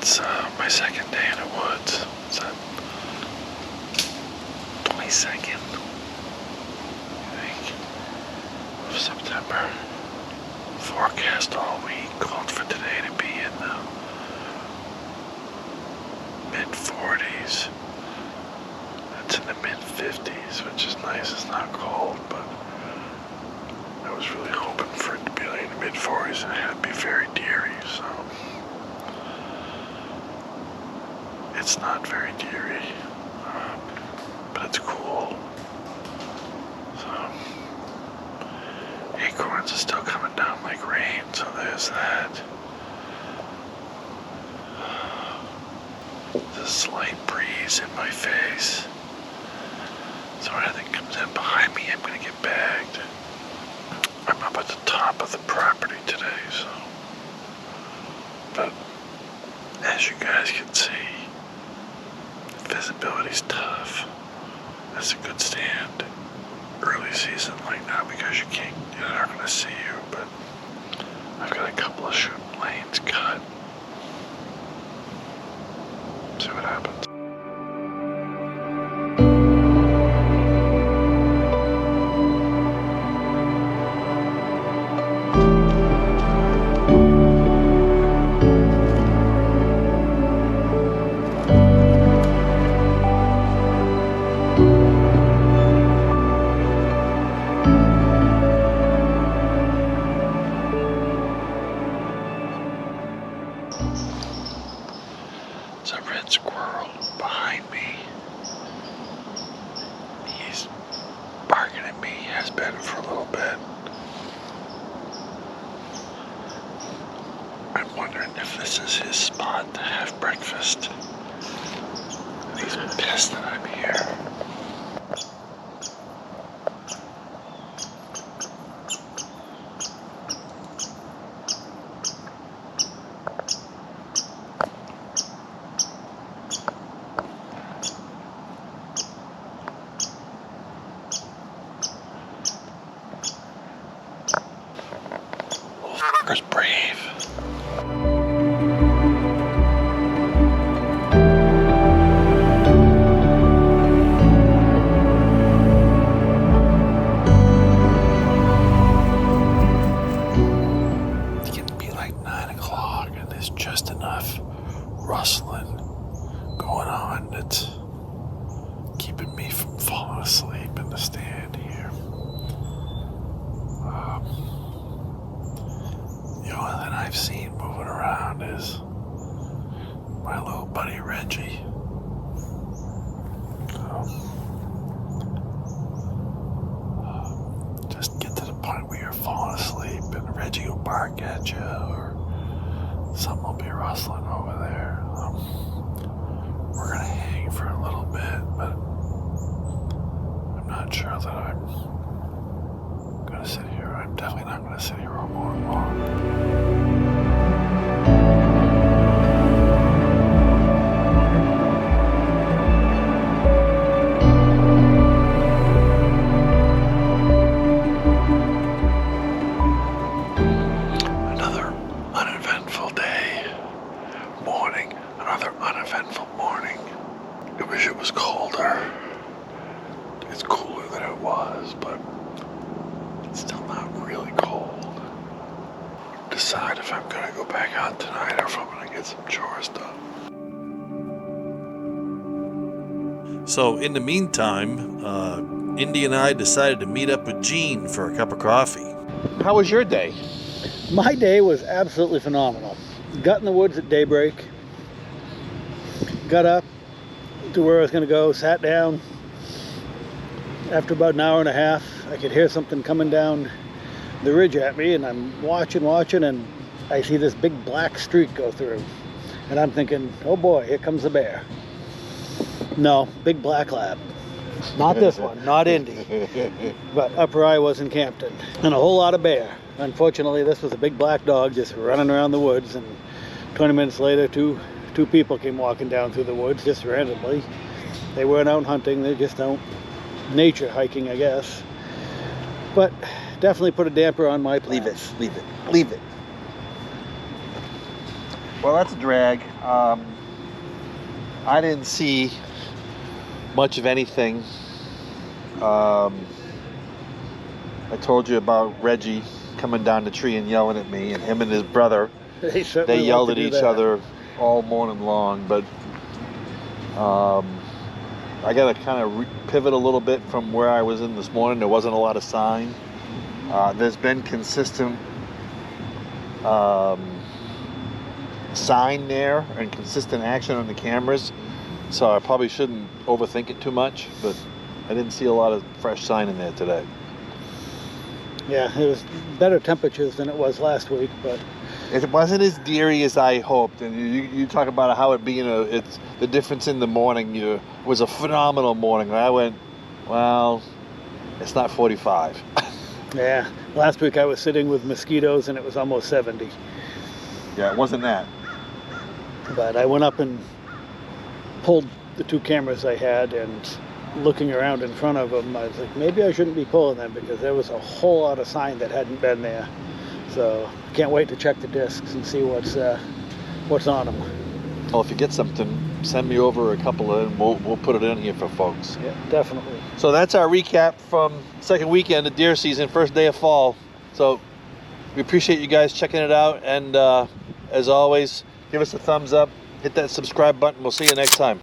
It's my second day in the woods. It's the 22nd, I think, of September. Forecast all week called for today to be in the mid-40s. It's in the mid-50s, which is nice. It's not cold, but I was really hoping for it to be like in the mid-40s and it had to be very deery, so it's not very deery, but it's cool. So acorns are still coming down like rain, so there's that. There's a slight breeze in my face, so when anything comes in behind me, I'm gonna get bagged. I'm up at the top of the property today, so, but as you guys can see, visibility's tough. That's a good stand early season like now because you're not gonna see you, but I've got a couple of shooting lanes cut. See what happens. It's a red squirrel behind me. He's barking at me, has been for a little bit. I'm wondering if this is his spot to have breakfast. And he's pissed that I'm here. Fucker's brave. It's getting to be like 9 o'clock and there's just enough rustling going on that's keeping me from falling asleep in the stand here. The only thing I've seen moving around is my little buddy Reggie. Just get to the point where you're falling asleep and Reggie will bark at you or something will be rustling over there. We're gonna hang for a little bit, but I'm not sure that I'm gonna sit here. I'm definitely not gonna sit here all morning long. Another uneventful day, morning, another uneventful morning. I wish it was colder. It's cooler than it was, but it's still not really cold. Decide if I'm gonna go back out tonight or if I'm gonna get some chores done. So in the meantime, Indy and I decided to meet up with Gene for a cup of coffee. How was your day? My day was absolutely phenomenal. Got in the woods at daybreak, got up to where I was going to go, sat down. After about an hour and a half, I could hear something coming down the ridge at me, and I'm watching, and I see this big black streak go through. And I'm thinking, oh boy, here comes a bear. No, big black lab. Not this one, not Indy, but up where I was in Campton. And a whole lot of bear. Unfortunately, this was a big black dog just running around the woods, and 20 minutes later, two people came walking down through the woods just randomly. They weren't out hunting, they just out nature hiking, I guess. But definitely put a damper on my plans. Leave it. Well, that's a drag. I didn't see much of anything. I told you about Reggie coming down the tree and yelling at me, and him and his brother, they yelled at each other all morning long. But I got to kind of pivot a little bit from where I was in this morning. There wasn't a lot of sign. There's been consistent sign there and consistent action on the cameras, so I probably shouldn't overthink it too much, but I didn't see a lot of fresh sign in there today. Yeah, it was better temperatures than it was last week, but it wasn't as deary as I hoped. And you talk about how it being it's the difference in the morning. It was a phenomenal morning. I went, well, it's not 45. yeah, last week I was sitting with mosquitoes and it was almost 70. Yeah, it wasn't that. But I went up and pulled the 2 cameras I had, and looking around in front of them, I was like, maybe I shouldn't be pulling them because there was a whole lot of sign that hadn't been there. So can't wait to check the discs and see what's on them. Well, if you get something, send me over a couple of them. We'll put it in here for folks. Yeah, definitely. So that's our recap from second weekend of deer season, first day of fall. So we appreciate you guys checking it out, and as always, give us a thumbs up, hit that subscribe button. We'll see you next time.